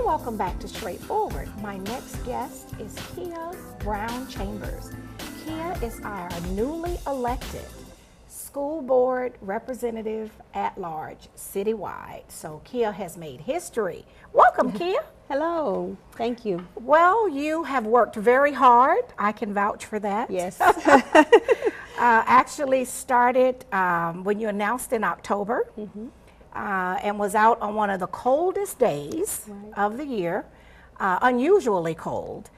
Welcome back to Straightforward. My next guest is Kia Brown Chambers. Kia is our newly elected school board representative at large citywide. So Kia has made history. Welcome, Kia. Hello, thank you. Well, you have worked very hard. I can vouch for that. Yes. Actually started when you announced in October. And was out on one of the coldest days of the year, unusually cold,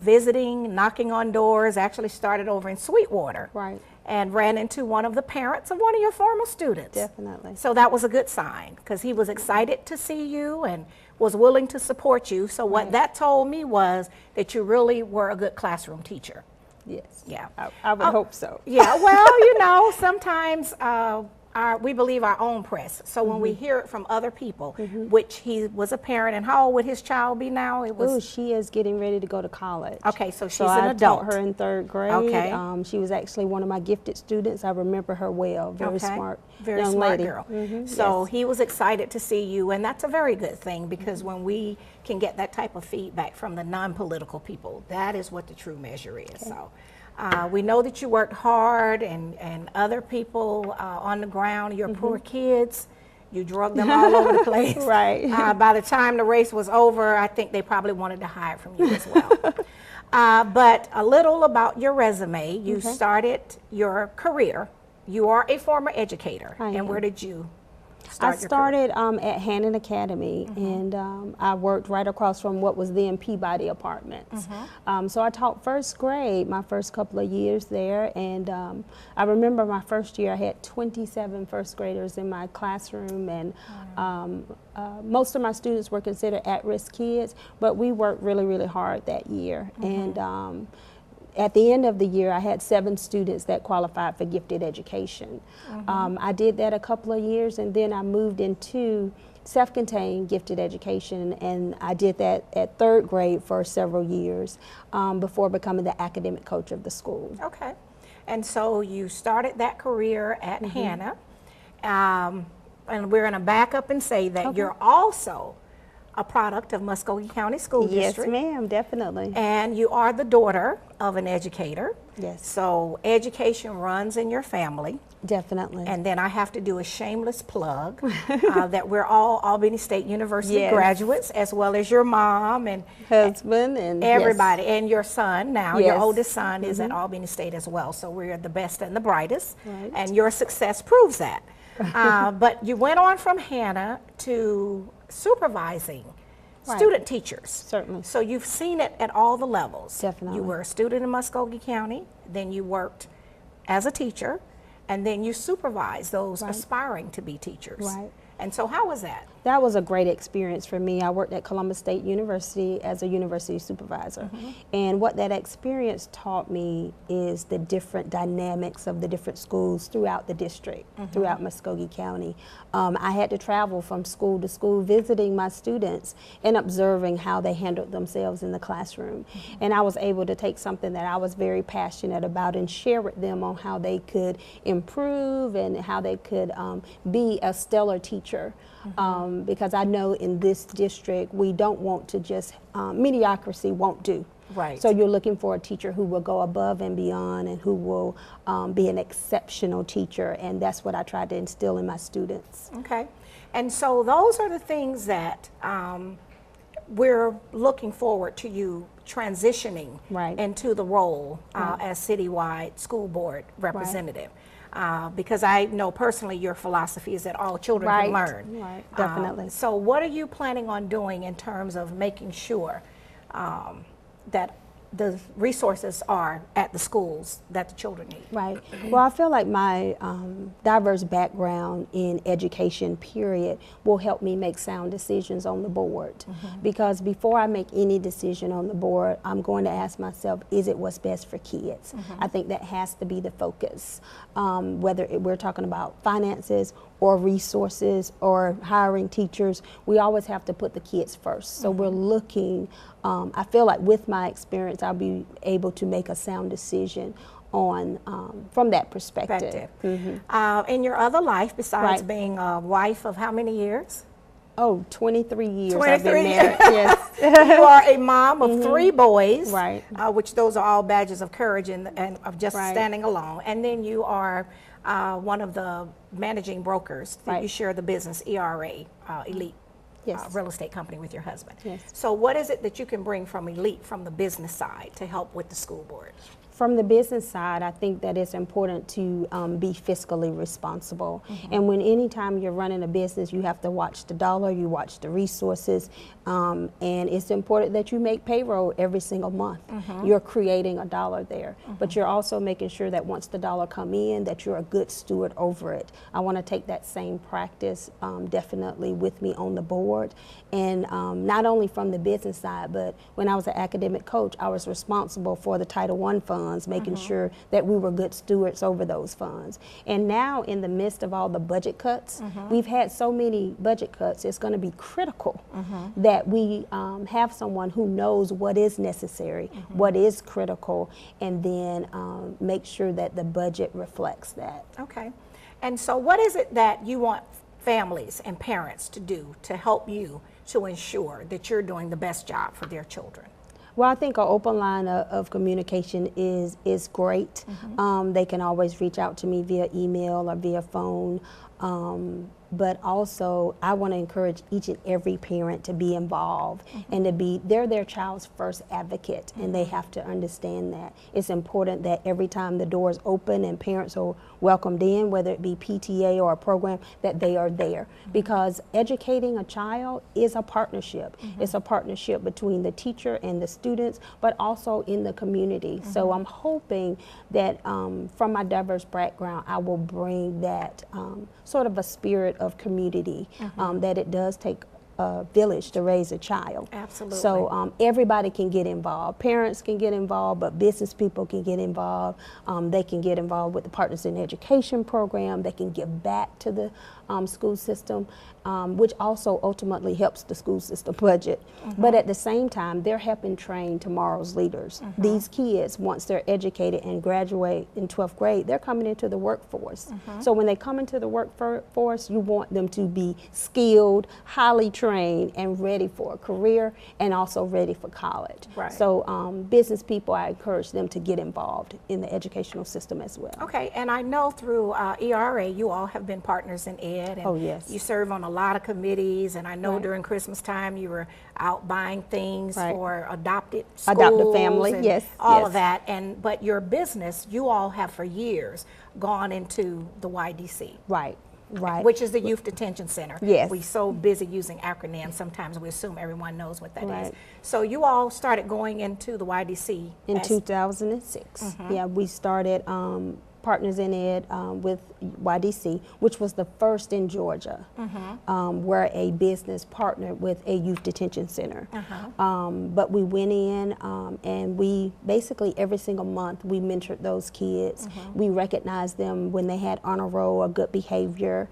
visiting, knocking on doors, actually started over in Sweetwater. Right. And ran into one of the parents of one of your former students. Definitely. So that was a good sign because he was excited to see you and was willing to support you. So what that told me was that you really were a good classroom teacher. Yes. Yeah. I would hope so. Yeah, well, you know, sometimes we believe our own press. So when we hear it from other people, which he was a parent, and how old would his child be now? It was. Oh, she is getting ready to go to college. Okay, so she's so an I adult. taught her in 3rd grade. Okay. She was actually one of my gifted students. I remember her well. Very smart, very young smart lady. girl. So he was excited to see you, and that's a very good thing because when we can get that type of feedback from the non-political people, that is what the true measure is. So. We know that you worked hard and other people on the ground, your poor kids, you drug them all over the place. Right. By the time the race was over, I think they probably wanted to hide from you as well. But a little about your resume. You started your career. You are a former educator. And where did you start your career? I started at Hannon Academy, and I worked right across from what was then Peabody Apartments. So I taught 1st grade my first couple of years there, and I remember my first year I had 27 1st graders in my classroom, and most of my students were considered at-risk kids, but we worked really, really hard that year. And at the end of the year, I had 7 students that qualified for gifted education. I did that a couple of years, and then I moved into self-contained gifted education, and I did that at 3rd grade for several years before becoming the academic coach of the school. Okay. And so you started that career at Hannah, and we're going to back up and say that you're also a product of Muscogee County School District. Yes, ma'am, definitely. And you are the daughter of an educator. Yes. So education runs in your family. Definitely. And then I have to do a shameless plug that we're all Albany State University graduates, as well as your mom and husband and everybody, and your son now. Your oldest son is at Albany State as well. So we're the best and the brightest. And your success proves that. But you went on from Hannah to supervising student teachers. Certainly. So you've seen it at all the levels. Definitely. You were a student in Muscogee County, then you worked as a teacher, and then you supervised those aspiring to be teachers. Right. And so how was that? That was a great experience for me. I worked at Columbus State University as a university supervisor. And what that experience taught me is the different dynamics of the different schools throughout the district, throughout Muscogee County. I had to travel from school to school visiting my students and observing how they handled themselves in the classroom. And I was able to take something that I was very passionate about and share with them on how they could improve and how they could be a stellar teacher. Because I know in this district we don't want to just, mediocrity won't do. Right. So you're looking for a teacher who will go above and beyond and who will be an exceptional teacher, and that's what I tried to instill in my students. Okay. And so those are the things that we're looking forward to you transitioning into the role as citywide school board representative. Because I know personally your philosophy is that all children can learn. Right, definitely. So what are you planning on doing in terms of making sure that the resources are at the schools that the children need? Right. Well, I feel like my diverse background in education, period, will help me make sound decisions on the board. Because before I make any decision on the board, I'm going to ask myself, is it what's best for kids? I think that has to be the focus. Whether we're talking about finances or resources or hiring teachers, we always have to put the kids first. So we're looking, I feel like with my experience, I'll be able to make a sound decision on from that perspective. In your other life, besides Right. being a wife of how many years? Oh, 23 years 23 I've been married. years. Yes. You are a mom of 3 boys, Right. Which those are all badges of courage and of just Right. standing alone. And then you are one of the managing brokers that Right. you share the business ERA, Elite Yes. Real Estate Company, with your husband. Yes. So what is it that you can bring from Elite, from the business side, to help with the school board? From the business side, I think that it's important to be fiscally responsible. And when anytime you're running a business, you have to watch the dollar, you watch the resources, and it's important that you make payroll every single month. You're creating a dollar there, but you're also making sure that once the dollar come in, that you're a good steward over it. I want to take that same practice definitely with me on the board, and not only from the business side, but when I was an academic coach, I was responsible for the Title I funds, making sure that we were good stewards over those funds. And now, in the midst of all the budget cuts, we've had so many budget cuts, it's going to be critical that we have someone who knows what is necessary, what is critical, and then make sure that the budget reflects that. Okay. And so what is it that you want families and parents to do to help you to ensure that you're doing the best job for their children? Well, I think an open line of communication is great. They can always reach out to me via email or via phone. But also, I want to encourage each and every parent to be involved and to be, they're their child's first advocate, and they have to understand that. It's important that every time the doors open and parents are welcomed in, whether it be PTA or a program, that they are there. Because educating a child is a partnership. It's a partnership between the teacher and the students, but also in the community. So I'm hoping that from my diverse background, I will bring that sort of a spirit of community, that it does take a village to raise a child. Absolutely. So everybody can get involved. Parents can get involved, but business people can get involved. They can get involved with the Partners in Education program. They can give back to the school system, which also ultimately helps the school system budget. But at the same time, they're helping train tomorrow's leaders. These kids, once they're educated and graduate in 12th grade, they're coming into the workforce. So when they come into the workforce, you want them to be skilled, highly trained, and ready for a career, and also ready for college. Right. So business people, I encourage them to get involved in the educational system as well. Okay, and I know through ERA, you all have been partners in ed. And Oh, yes. you serve on a lot of committees, and I know Right. during Christmas time you were out buying things Right. for adopted schools. Adoptive family, and yes, all yes. of that. But your business, you all have for years gone into the YDC. Right, right. Which is the Youth Detention Center. Yes. We're so busy using acronyms, sometimes we assume everyone knows what that is. Right. So you all started going into the YDC In as- 2006. Yeah, we started Partners in Ed with YDC, which was the first in Georgia, where a business partnered with a youth detention center. But we went in and we basically every single month we mentored those kids. We recognized them when they had honor roll or good behavior.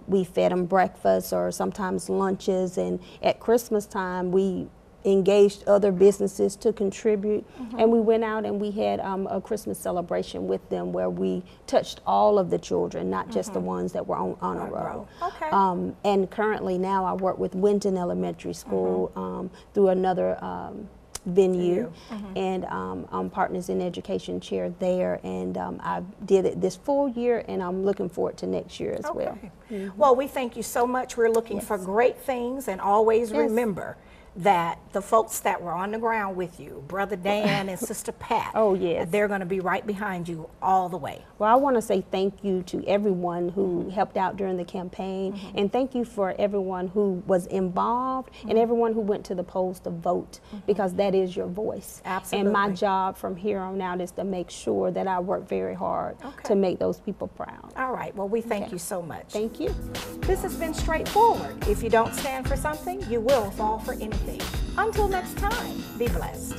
We fed them breakfast or sometimes lunches, and at Christmas time we engaged other businesses to contribute, and we went out and we had a Christmas celebration with them where we touched all of the children, not just the ones that were on honor roll. Okay. And currently now I work with Winton Elementary School through another venue, and I'm Partners in Education chair there, and I did it this full year, and I'm looking forward to next year as well. Well, we thank you so much. We're looking for great things, and always remember that the folks that were on the ground with you, Brother Dan and Sister Pat, Oh, yes. they're going to be right behind you all the way. Well, I want to say thank you to everyone who helped out during the campaign, and thank you for everyone who was involved and everyone who went to the polls to vote, because that is your voice. Absolutely. And my job from here on out is to make sure that I work very hard to make those people proud. All right. Well, we thank you so much. Thank you. This has been straightforward. If you don't stand for something, you will fall for anything. Until next time, be blessed.